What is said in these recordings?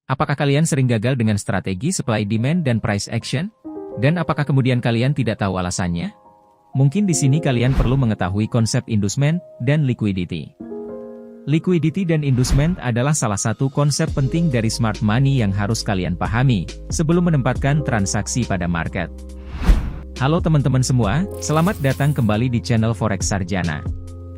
Apakah kalian sering gagal dengan strategi supply demand dan price action? Dan apakah kemudian kalian tidak tahu alasannya? Mungkin di sini kalian perlu mengetahui konsep inducement dan liquidity. Liquidity dan inducement adalah salah satu konsep penting dari smart money yang harus kalian pahami sebelum menempatkan transaksi pada market. Halo teman-teman semua, selamat datang kembali di channel Forex Sarjana.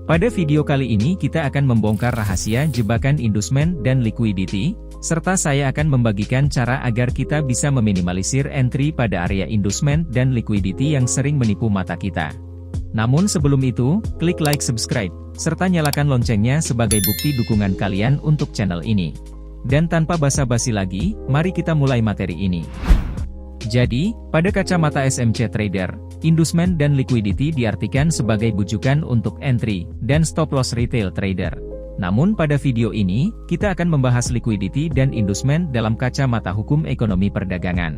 Pada video kali ini kita akan membongkar rahasia jebakan inducement dan liquidity, serta saya akan membagikan cara agar kita bisa meminimalisir entry pada area inducement dan liquidity yang sering menipu mata kita. Namun sebelum itu, klik like, subscribe, serta nyalakan loncengnya sebagai bukti dukungan kalian untuk channel ini. Dan tanpa basa-basi lagi, mari kita mulai materi ini. Jadi, pada kacamata SMC Trader, inducement dan liquidity diartikan sebagai bujukan untuk entry dan stop loss retail trader. Namun pada video ini, kita akan membahas liquidity dan inducement dalam kacamata hukum ekonomi perdagangan.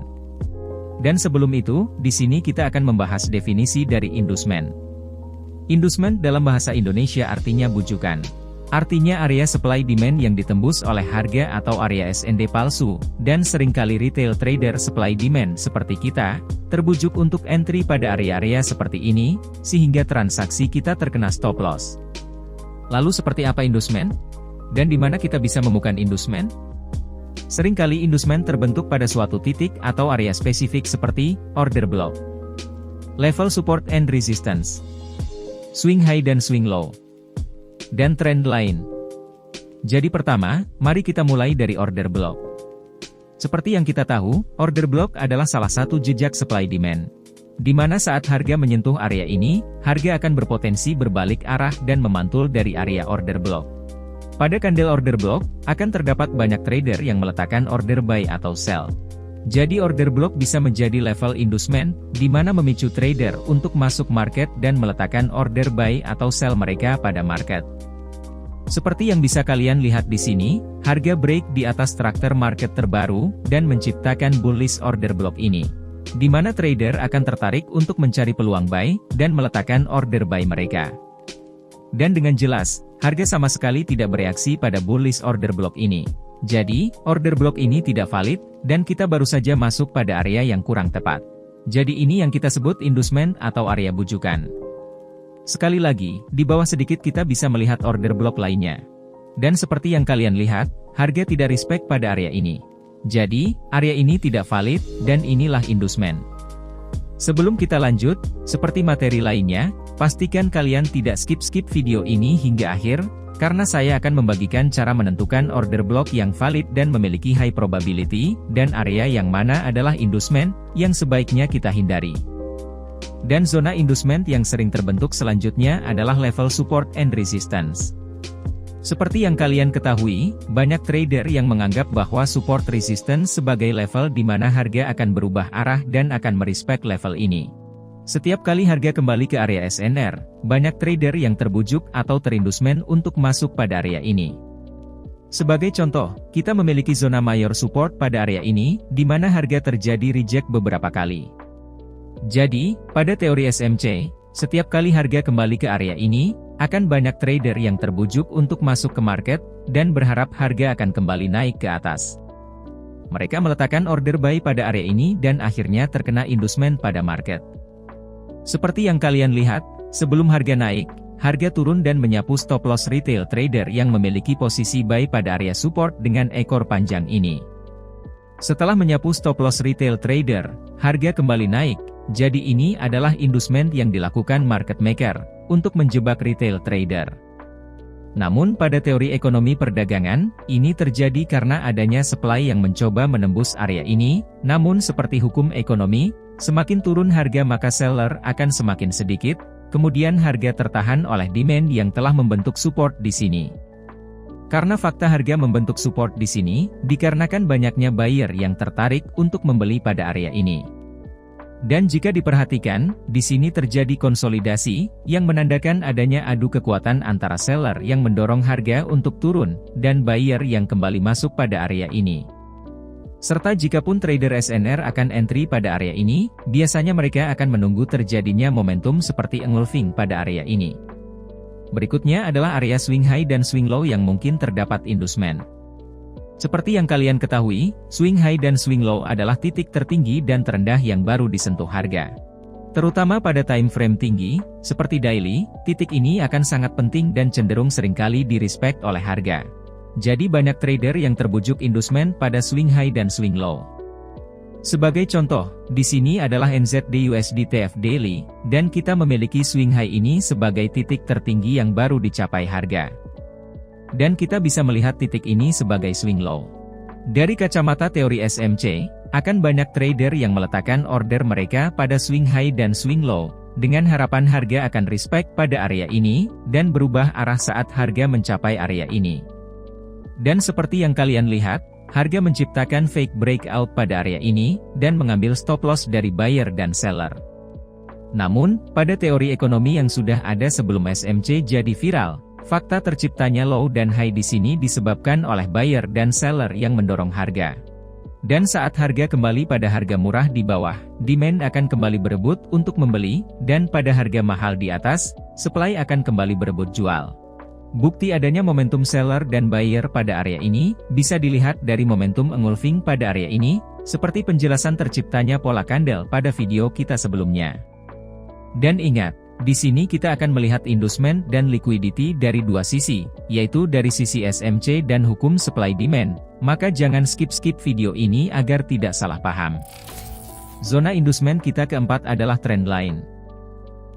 Dan sebelum itu, di sini kita akan membahas definisi dari inducement. Inducement dalam bahasa Indonesia artinya bujukan. Artinya area supply demand yang ditembus oleh harga atau area SND palsu, dan seringkali retail trader supply demand seperti kita, terbujuk untuk entry pada area-area seperti ini, sehingga transaksi kita terkena stop loss. Lalu seperti apa inducement? Dan di mana kita bisa menemukan inducement? Seringkali inducement terbentuk pada suatu titik atau area spesifik seperti order block, level support and resistance, swing high dan swing low, dan trend line. Jadi pertama, mari kita mulai dari order block. Seperti yang kita tahu, order block adalah salah satu jejak supply demand, di mana saat harga menyentuh area ini, harga akan berpotensi berbalik arah dan memantul dari area order block. Pada kandel order block, akan terdapat banyak trader yang meletakkan order buy atau sell. Jadi order block bisa menjadi level inducement, di mana memicu trader untuk masuk market dan meletakkan order buy atau sell mereka pada market. Seperti yang bisa kalian lihat di sini, harga break di atas struktur market terbaru, dan menciptakan bullish order block ini, di mana trader akan tertarik untuk mencari peluang buy, dan meletakkan order buy mereka. Dan dengan jelas, harga sama sekali tidak bereaksi pada bullish order block ini. Jadi, order block ini tidak valid, dan kita baru saja masuk pada area yang kurang tepat. Jadi ini yang kita sebut inducement atau area bujukan. Sekali lagi, di bawah sedikit kita bisa melihat order block lainnya. Dan seperti yang kalian lihat, harga tidak respect pada area ini. Jadi, area ini tidak valid, dan inilah inducement. Sebelum kita lanjut, seperti materi lainnya, pastikan kalian tidak skip video ini hingga akhir, karena saya akan membagikan cara menentukan order block yang valid dan memiliki high probability, dan area yang mana adalah inducement, yang sebaiknya kita hindari. Dan zona inducement yang sering terbentuk selanjutnya adalah level support and resistance. Seperti yang kalian ketahui, banyak trader yang menganggap bahwa support resistance sebagai level di mana harga akan berubah arah dan akan merespek level ini. Setiap kali harga kembali ke area SNR, banyak trader yang terbujuk atau terinducement untuk masuk pada area ini. Sebagai contoh, kita memiliki zona mayor support pada area ini, di mana harga terjadi reject beberapa kali. Jadi, pada teori SMC, setiap kali harga kembali ke area ini, akan banyak trader yang terbujuk untuk masuk ke market, dan berharap harga akan kembali naik ke atas. Mereka meletakkan order buy pada area ini dan akhirnya terkena inducement pada market. Seperti yang kalian lihat, sebelum harga naik, harga turun dan menyapu stop loss retail trader yang memiliki posisi buy pada area support dengan ekor panjang ini. Setelah menyapu stop loss retail trader, harga kembali naik, jadi ini adalah inducement yang dilakukan market maker untuk menjebak retail trader. Namun pada teori ekonomi perdagangan, ini terjadi karena adanya supply yang mencoba menembus area ini, namun seperti hukum ekonomi, semakin turun harga maka seller akan semakin sedikit, kemudian harga tertahan oleh demand yang telah membentuk support di sini. Karena fakta harga membentuk support di sini, dikarenakan banyaknya buyer yang tertarik untuk membeli pada area ini. Dan jika diperhatikan, di sini terjadi konsolidasi, yang menandakan adanya adu kekuatan antara seller yang mendorong harga untuk turun, dan buyer yang kembali masuk pada area ini. Serta jikapun trader SNR akan entry pada area ini, biasanya mereka akan menunggu terjadinya momentum seperti engulfing pada area ini. Berikutnya adalah area swing high dan swing low yang mungkin terdapat inducement. Seperti yang kalian ketahui, swing high dan swing low adalah titik tertinggi dan terendah yang baru disentuh harga. Terutama pada time frame tinggi, seperti daily, titik ini akan sangat penting dan cenderung seringkali di-respect oleh harga. Jadi banyak trader yang terbujuk inducement pada swing high dan swing low. Sebagai contoh, di sini adalah NZD USD TF Daily, dan kita memiliki swing high ini sebagai titik tertinggi yang baru dicapai harga. Dan kita bisa melihat titik ini sebagai swing low. Dari kacamata teori SMC, akan banyak trader yang meletakkan order mereka pada swing high dan swing low, dengan harapan harga akan respect pada area ini, dan berubah arah saat harga mencapai area ini. Dan seperti yang kalian lihat, harga menciptakan fake breakout pada area ini, dan mengambil stop loss dari buyer dan seller. Namun, pada teori ekonomi yang sudah ada sebelum SMC jadi viral, fakta terciptanya low dan high di sini disebabkan oleh buyer dan seller yang mendorong harga. Dan saat harga kembali pada harga murah di bawah, demand akan kembali berebut untuk membeli, dan pada harga mahal di atas, supply akan kembali berebut jual. Bukti adanya momentum seller dan buyer pada area ini, bisa dilihat dari momentum engulfing pada area ini, seperti penjelasan terciptanya pola candle pada video kita sebelumnya. Dan ingat, di sini kita akan melihat inducement dan liquidity dari dua sisi, yaitu dari sisi SMC dan hukum supply demand, maka jangan skip-skip video ini agar tidak salah paham. Zona inducement kita keempat adalah trendline.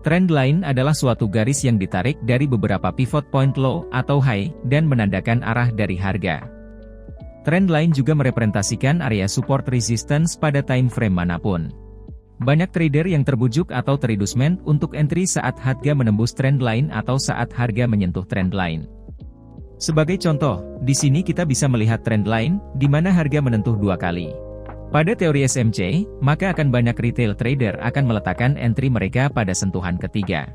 Trendline adalah suatu garis yang ditarik dari beberapa pivot point low atau high, dan menandakan arah dari harga. Trendline juga merepresentasikan area support resistance pada time frame manapun. Banyak trader yang terbujuk atau terinducement untuk entry saat harga menembus trendline atau saat harga menyentuh trendline. Sebagai contoh, di sini kita bisa melihat trendline, di mana harga menentuh dua kali. Pada teori SMC, maka akan banyak retail trader akan meletakkan entry mereka pada sentuhan ketiga.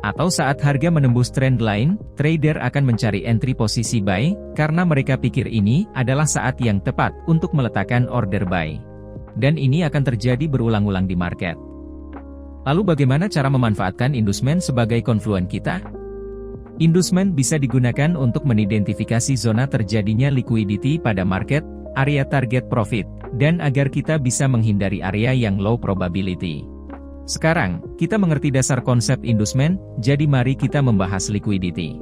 Atau saat harga menembus trendline, trader akan mencari entry posisi buy, karena mereka pikir ini adalah saat yang tepat untuk meletakkan order buy. Dan ini akan terjadi berulang-ulang di market. Lalu bagaimana cara memanfaatkan inducement sebagai konfluen kita? Inducement bisa digunakan untuk mengidentifikasi zona terjadinya liquidity pada market, area target profit, dan agar kita bisa menghindari area yang low probability. Sekarang, kita mengerti dasar konsep inducement, jadi mari kita membahas liquidity.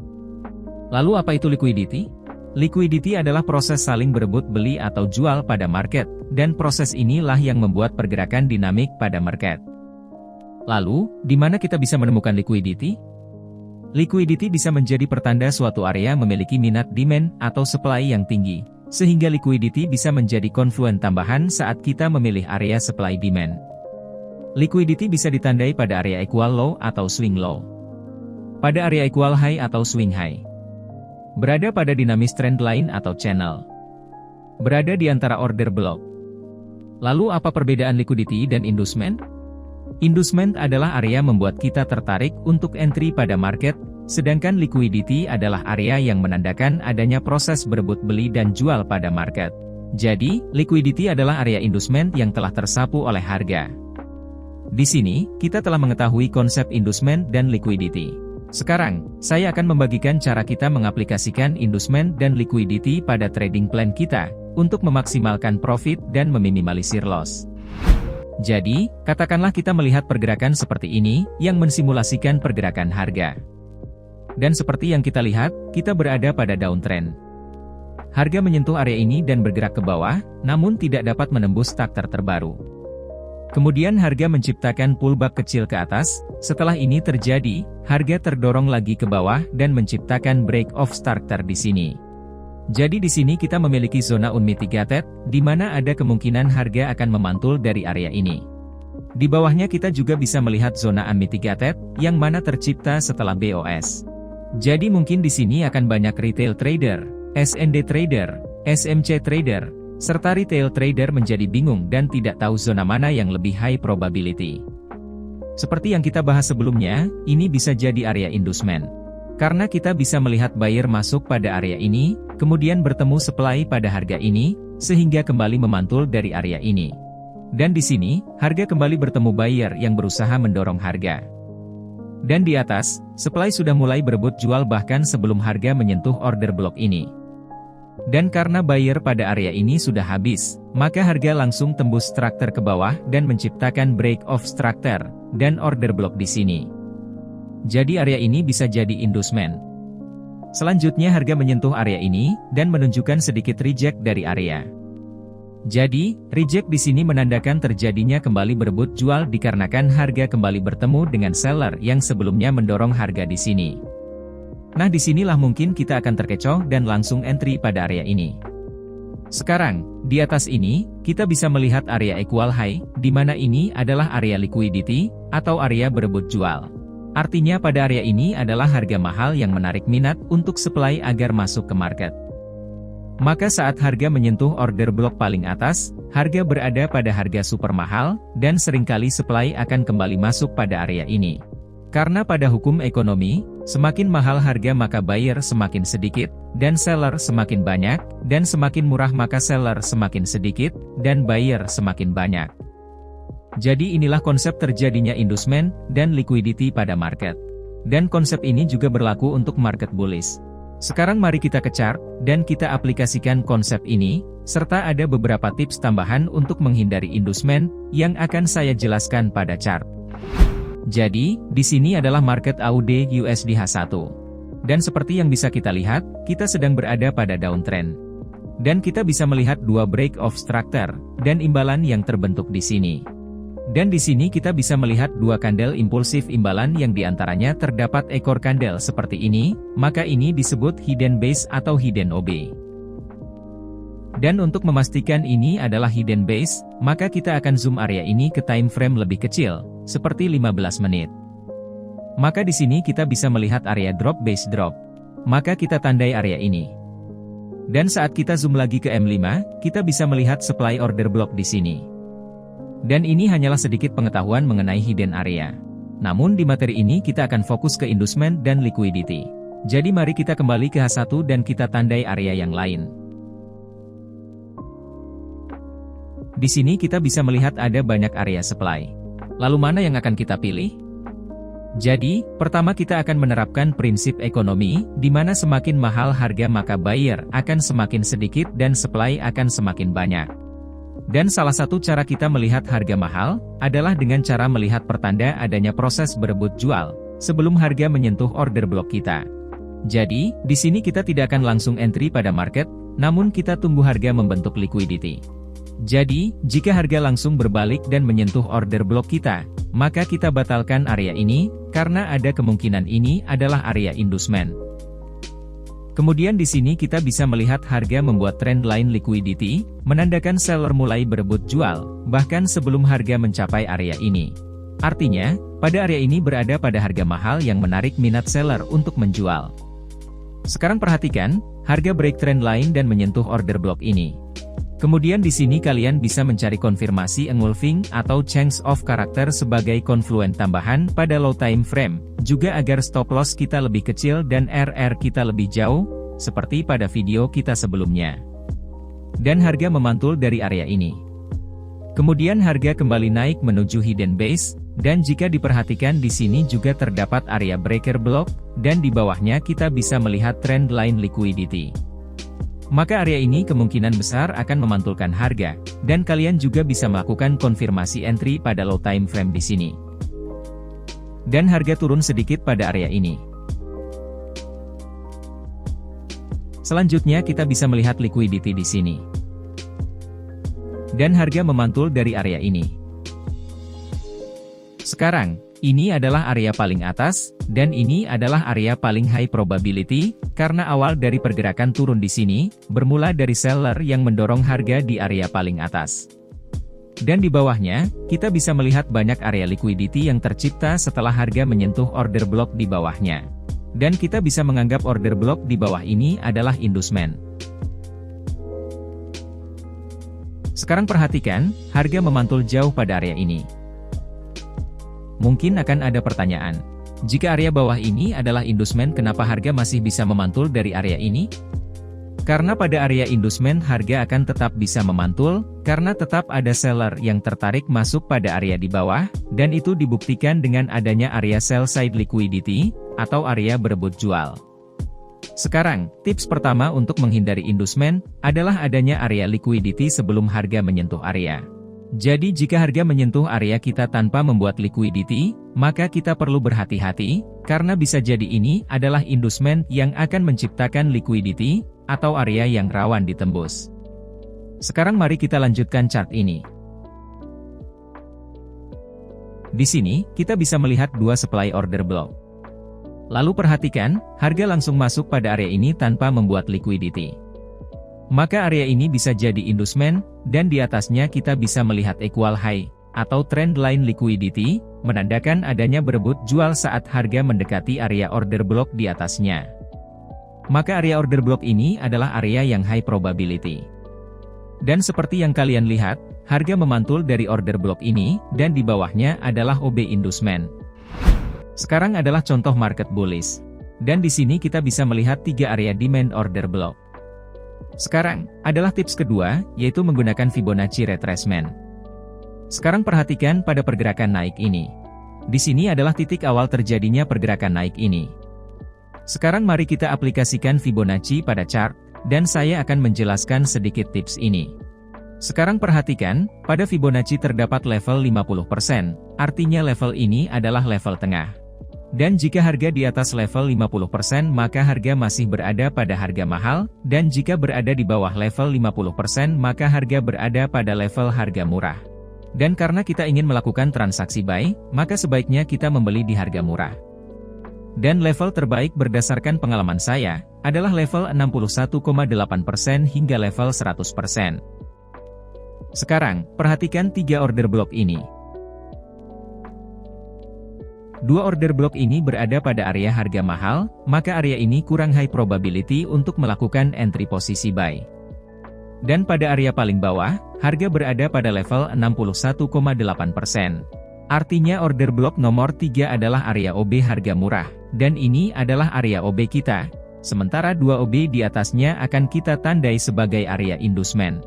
Lalu apa itu liquidity? Liquidity adalah proses saling berebut beli atau jual pada market, dan proses inilah yang membuat pergerakan dinamik pada market. Lalu, di mana kita bisa menemukan liquidity? Liquidity bisa menjadi pertanda suatu area memiliki minat demand atau supply yang tinggi, sehingga liquidity bisa menjadi konfluen tambahan saat kita memilih area supply demand. Liquidity bisa ditandai pada area equal low atau swing low. Pada area equal high atau swing high. Berada pada dinamis trend line atau channel. Berada di antara order block. Lalu apa perbedaan liquidity dan inducement? Inducement adalah area membuat kita tertarik untuk entry pada market, sedangkan liquidity adalah area yang menandakan adanya proses berebut beli dan jual pada market. Jadi, liquidity adalah area inducement yang telah tersapu oleh harga. Di sini, kita telah mengetahui konsep inducement dan liquidity. Sekarang, saya akan membagikan cara kita mengaplikasikan inducement dan liquidity pada trading plan kita, untuk memaksimalkan profit dan meminimalisir loss. Jadi, katakanlah kita melihat pergerakan seperti ini, yang mensimulasikan pergerakan harga. Dan seperti yang kita lihat, kita berada pada downtrend. Harga menyentuh area ini dan bergerak ke bawah, namun tidak dapat menembus starter terbaru. Kemudian harga menciptakan pullback kecil ke atas, setelah ini terjadi, harga terdorong lagi ke bawah dan menciptakan break of starter di sini. Jadi di sini kita memiliki zona unmitigated, di mana ada kemungkinan harga akan memantul dari area ini. Di bawahnya kita juga bisa melihat zona unmitigated, yang mana tercipta setelah BOS. Jadi mungkin di sini akan banyak retail trader, SND trader, SMC trader, serta retail trader menjadi bingung dan tidak tahu zona mana yang lebih high probability. Seperti yang kita bahas sebelumnya, ini bisa jadi area inducement. Karena kita bisa melihat buyer masuk pada area ini, kemudian bertemu supply pada harga ini, sehingga kembali memantul dari area ini. Dan di sini, harga kembali bertemu buyer yang berusaha mendorong harga. Dan di atas, supply sudah mulai berebut jual bahkan sebelum harga menyentuh order block ini. Dan karena buyer pada area ini sudah habis, maka harga langsung tembus structure ke bawah dan menciptakan break of structure dan order block di sini. Jadi area ini bisa jadi inducement. Selanjutnya harga menyentuh area ini dan menunjukkan sedikit reject dari area. Jadi, reject di sini menandakan terjadinya kembali berebut jual dikarenakan harga kembali bertemu dengan seller yang sebelumnya mendorong harga di sini. Nah, disinilah mungkin kita akan terkecoh dan langsung entry pada area ini. Sekarang, di atas ini, kita bisa melihat area equal high, di mana ini adalah area liquidity, atau area berebut jual. Artinya pada area ini adalah harga mahal yang menarik minat untuk supply agar masuk ke market. Maka saat harga menyentuh order block paling atas, harga berada pada harga super mahal, dan seringkali supply akan kembali masuk pada area ini. Karena pada hukum ekonomi, semakin mahal harga maka buyer semakin sedikit, dan seller semakin banyak, dan semakin murah maka seller semakin sedikit, dan buyer semakin banyak. Jadi inilah konsep terjadinya inducement dan liquidity pada market. Dan konsep ini juga berlaku untuk market bullish. Sekarang mari kita ke chart, dan kita aplikasikan konsep ini, serta ada beberapa tips tambahan untuk menghindari inducement, yang akan saya jelaskan pada chart. Jadi, di sini adalah market AUD USD H1. Dan seperti yang bisa kita lihat, kita sedang berada pada downtrend. Dan kita bisa melihat dua break of structure, dan imbalan yang terbentuk di sini. Dan di sini kita bisa melihat dua candle impulsif imbalan yang diantaranya terdapat ekor candle seperti ini, maka ini disebut hidden base atau hidden OB. Dan untuk memastikan ini adalah hidden base, maka kita akan zoom area ini ke time frame lebih kecil, seperti 15 menit. Maka di sini kita bisa melihat area drop base drop. Maka kita tandai area ini. Dan saat kita zoom lagi ke M5, kita bisa melihat supply order block di sini. Dan ini hanyalah sedikit pengetahuan mengenai hidden area. Namun di materi ini kita akan fokus ke inducement dan liquidity. Jadi mari kita kembali ke H1 dan kita tandai area yang lain. Di sini kita bisa melihat ada banyak area supply. Lalu mana yang akan kita pilih? Jadi, pertama kita akan menerapkan prinsip ekonomi, di mana semakin mahal harga maka buyer akan semakin sedikit dan supply akan semakin banyak. Dan salah satu cara kita melihat harga mahal, adalah dengan cara melihat pertanda adanya proses berebut jual, sebelum harga menyentuh order block kita. Jadi, di sini kita tidak akan langsung entry pada market, namun kita tunggu harga membentuk liquidity. Jadi, jika harga langsung berbalik dan menyentuh order block kita, maka kita batalkan area ini, karena ada kemungkinan ini adalah area inducement. Kemudian di sini kita bisa melihat harga membuat trend line liquidity, menandakan seller mulai berebut jual, bahkan sebelum harga mencapai area ini. Artinya, pada area ini berada pada harga mahal yang menarik minat seller untuk menjual. Sekarang perhatikan, harga break trend line dan menyentuh order block ini. Kemudian di sini kalian bisa mencari konfirmasi engulfing atau change of character sebagai confluent tambahan pada low time frame, juga agar stop loss kita lebih kecil dan RR kita lebih jauh, seperti pada video kita sebelumnya. Dan harga memantul dari area ini. Kemudian harga kembali naik menuju hidden base, dan jika diperhatikan di sini juga terdapat area breaker block, dan di bawahnya kita bisa melihat trend line liquidity. Maka area ini kemungkinan besar akan memantulkan harga, dan kalian juga bisa melakukan konfirmasi entry pada low time frame di sini. Dan harga turun sedikit pada area ini. Selanjutnya kita bisa melihat liquidity di sini. Dan harga memantul dari area ini. Sekarang, ini adalah area paling atas, dan ini adalah area paling high probability, karena awal dari pergerakan turun di sini, bermula dari seller yang mendorong harga di area paling atas. Dan di bawahnya, kita bisa melihat banyak area liquidity yang tercipta setelah harga menyentuh order block di bawahnya. Dan kita bisa menganggap order block di bawah ini adalah inducement. Sekarang perhatikan, harga memantul jauh pada area ini. Mungkin akan ada pertanyaan, jika area bawah ini adalah inducement kenapa harga masih bisa memantul dari area ini? Karena pada area inducement harga akan tetap bisa memantul, karena tetap ada seller yang tertarik masuk pada area di bawah, dan itu dibuktikan dengan adanya area sell side liquidity, atau area berebut jual. Sekarang, tips pertama untuk menghindari inducement adalah adanya area liquidity sebelum harga menyentuh area. Jadi jika harga menyentuh area kita tanpa membuat liquidity, maka kita perlu berhati-hati, karena bisa jadi ini adalah inducement yang akan menciptakan liquidity, atau area yang rawan ditembus. Sekarang mari kita lanjutkan chart ini. Di sini, kita bisa melihat dua supply order block. Lalu perhatikan, harga langsung masuk pada area ini tanpa membuat liquidity. Maka area ini bisa jadi inducement, dan di atasnya kita bisa melihat equal high, atau trend line liquidity, menandakan adanya berebut jual saat harga mendekati area order block di atasnya. Maka area order block ini adalah area yang high probability. Dan seperti yang kalian lihat, harga memantul dari order block ini, dan di bawahnya adalah OB inducement. Sekarang adalah contoh market bullish. Dan di sini kita bisa melihat 3 area demand order block. Sekarang, adalah tips kedua, yaitu menggunakan Fibonacci retracement. Sekarang perhatikan pada pergerakan naik ini. Di sini adalah titik awal terjadinya pergerakan naik ini. Sekarang mari kita aplikasikan Fibonacci pada chart, dan saya akan menjelaskan sedikit tips ini. Sekarang perhatikan, pada Fibonacci terdapat level 50%, artinya level ini adalah level tengah. Dan jika harga di atas level 50% maka harga masih berada pada harga mahal, dan jika berada di bawah level 50% maka harga berada pada level harga murah. Dan karena kita ingin melakukan transaksi buy, maka sebaiknya kita membeli di harga murah. Dan level terbaik berdasarkan pengalaman saya, adalah level 61,8% hingga level 100%. Sekarang, perhatikan 3 order block ini. 2 order block ini berada pada area harga mahal, maka area ini kurang high probability untuk melakukan entry posisi buy. Dan pada area paling bawah, harga berada pada level 61,8%. Artinya order block nomor 3 adalah area OB harga murah, dan ini adalah area OB kita. Sementara 2 OB di atasnya akan kita tandai sebagai area inducement.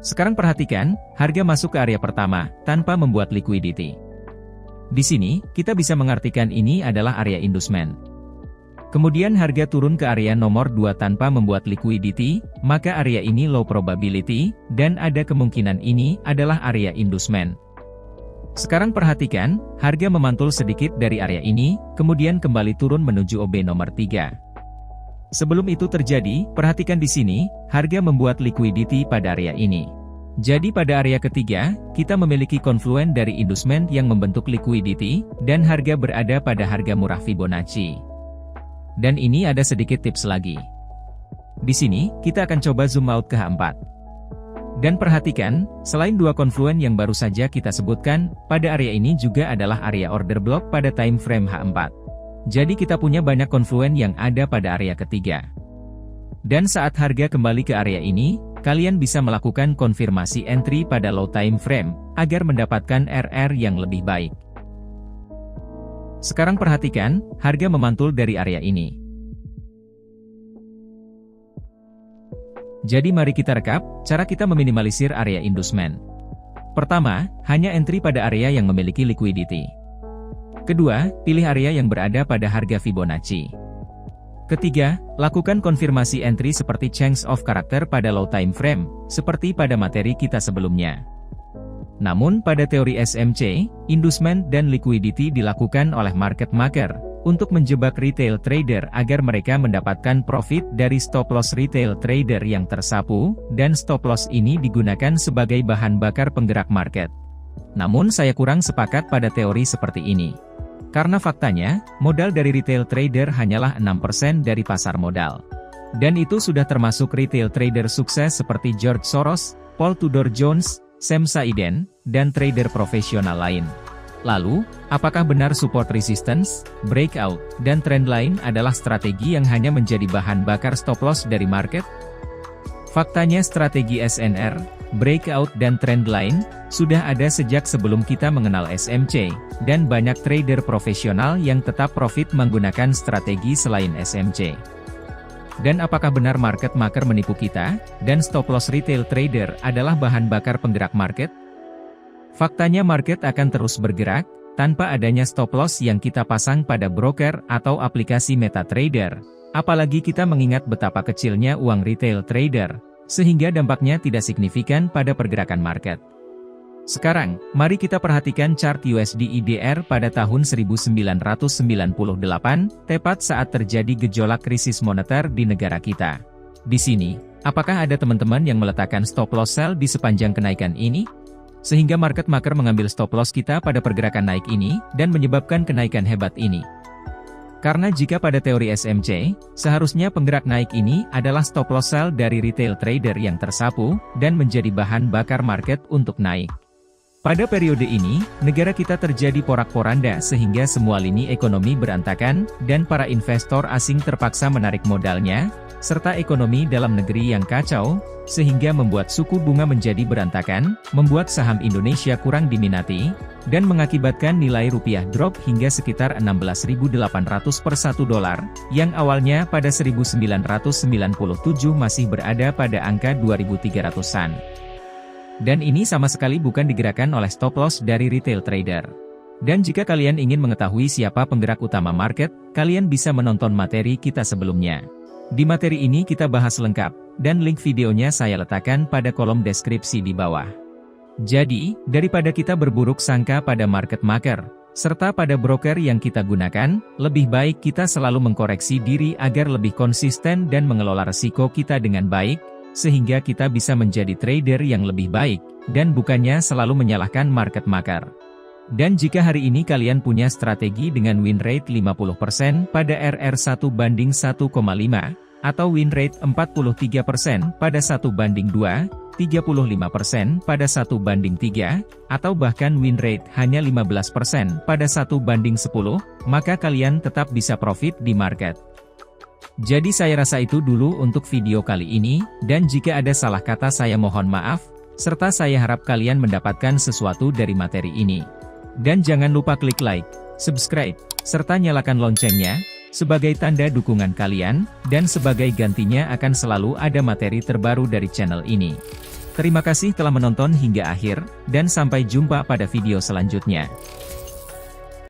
Sekarang perhatikan, harga masuk ke area pertama, tanpa membuat liquidity. Di sini, kita bisa mengartikan ini adalah area inducement. Kemudian harga turun ke area nomor 2 tanpa membuat liquidity, maka area ini low probability, dan ada kemungkinan ini adalah area inducement. Sekarang perhatikan, harga memantul sedikit dari area ini, kemudian kembali turun menuju OB nomor 3. Sebelum itu terjadi, perhatikan di sini, harga membuat liquidity pada area ini. Jadi pada area ketiga, kita memiliki konfluen dari inducement yang membentuk liquidity, dan harga berada pada harga murah Fibonacci. Dan ini ada sedikit tips lagi. Di sini, kita akan coba zoom out ke H4. Dan perhatikan, selain 2 konfluen yang baru saja kita sebutkan, pada area ini juga adalah area order block pada time frame H4. Jadi kita punya banyak konfluen yang ada pada area ketiga. Dan saat harga kembali ke area ini, kalian bisa melakukan konfirmasi entry pada low time frame, agar mendapatkan RR yang lebih baik. Sekarang perhatikan, harga memantul dari area ini. Jadi mari kita rekap, cara kita meminimalisir area inducement. Pertama, hanya entry pada area yang memiliki liquidity. Kedua, pilih area yang berada pada harga Fibonacci. Ketiga, lakukan konfirmasi entry seperti change of character pada low time frame, seperti pada materi kita sebelumnya. Namun pada teori SMC, inducement dan liquidity dilakukan oleh market maker, untuk menjebak retail trader agar mereka mendapatkan profit dari stop loss retail trader yang tersapu, dan stop loss ini digunakan sebagai bahan bakar penggerak market. Namun saya kurang sepakat pada teori seperti ini. Karena faktanya, modal dari retail trader hanyalah 6% dari pasar modal. Dan itu sudah termasuk retail trader sukses seperti George Soros, Paul Tudor Jones, Sam Saiden, dan trader profesional lain. Lalu, apakah benar support resistance, breakout, dan trendline adalah strategi yang hanya menjadi bahan bakar stop loss dari market? Faktanya strategi SNR, breakout dan trendline, sudah ada sejak sebelum kita mengenal SMC, dan banyak trader profesional yang tetap profit menggunakan strategi selain SMC. Dan apakah benar market maker menipu kita, dan stop loss retail trader adalah bahan bakar penggerak market? Faktanya market akan terus bergerak, tanpa adanya stop loss yang kita pasang pada broker atau aplikasi MetaTrader, Apalagi kita mengingat betapa kecilnya uang retail trader, sehingga dampaknya tidak signifikan pada pergerakan market. Sekarang, mari kita perhatikan chart USD IDR pada tahun 1998, tepat saat terjadi gejolak krisis moneter di negara kita. Di sini, apakah ada teman-teman yang meletakkan stop loss sell di sepanjang kenaikan ini? Sehingga market maker mengambil stop loss kita pada pergerakan naik ini, dan menyebabkan kenaikan hebat ini. Karena jika pada teori SMC, seharusnya penggerak naik ini adalah stop loss sell dari retail trader yang tersapu, dan menjadi bahan bakar market untuk naik. Pada periode ini, negara kita terjadi porak-poranda sehingga semua lini ekonomi berantakan, dan para investor asing terpaksa menarik modalnya, serta ekonomi dalam negeri yang kacau, sehingga membuat suku bunga menjadi berantakan, membuat saham Indonesia kurang diminati, dan mengakibatkan nilai rupiah drop hingga sekitar 16.800 per 1 dolar, yang awalnya pada 1997 masih berada pada angka 2.300-an. Dan ini sama sekali bukan digerakkan oleh stop loss dari retail trader. Dan jika kalian ingin mengetahui siapa penggerak utama market, kalian bisa menonton materi kita sebelumnya. Di materi ini kita bahas lengkap, dan link videonya saya letakkan pada kolom deskripsi di bawah. Jadi, daripada kita berburuk sangka pada market maker, serta pada broker yang kita gunakan, lebih baik kita selalu mengkoreksi diri agar lebih konsisten dan mengelola resiko kita dengan baik, sehingga kita bisa menjadi trader yang lebih baik, dan bukannya selalu menyalahkan market maker. Dan jika hari ini kalian punya strategi dengan win rate 50% pada RR1 banding 1,5, atau win rate 43% pada 1 banding 2, 35% pada 1 banding 3, atau bahkan win rate hanya 15% pada 1 banding 10, maka kalian tetap bisa profit di market. Jadi saya rasa itu dulu untuk video kali ini, dan jika ada salah kata saya mohon maaf, serta saya harap kalian mendapatkan sesuatu dari materi ini. Dan jangan lupa klik like, subscribe, serta nyalakan loncengnya, sebagai tanda dukungan kalian, dan sebagai gantinya akan selalu ada materi terbaru dari channel ini. Terima kasih telah menonton hingga akhir, dan sampai jumpa pada video selanjutnya.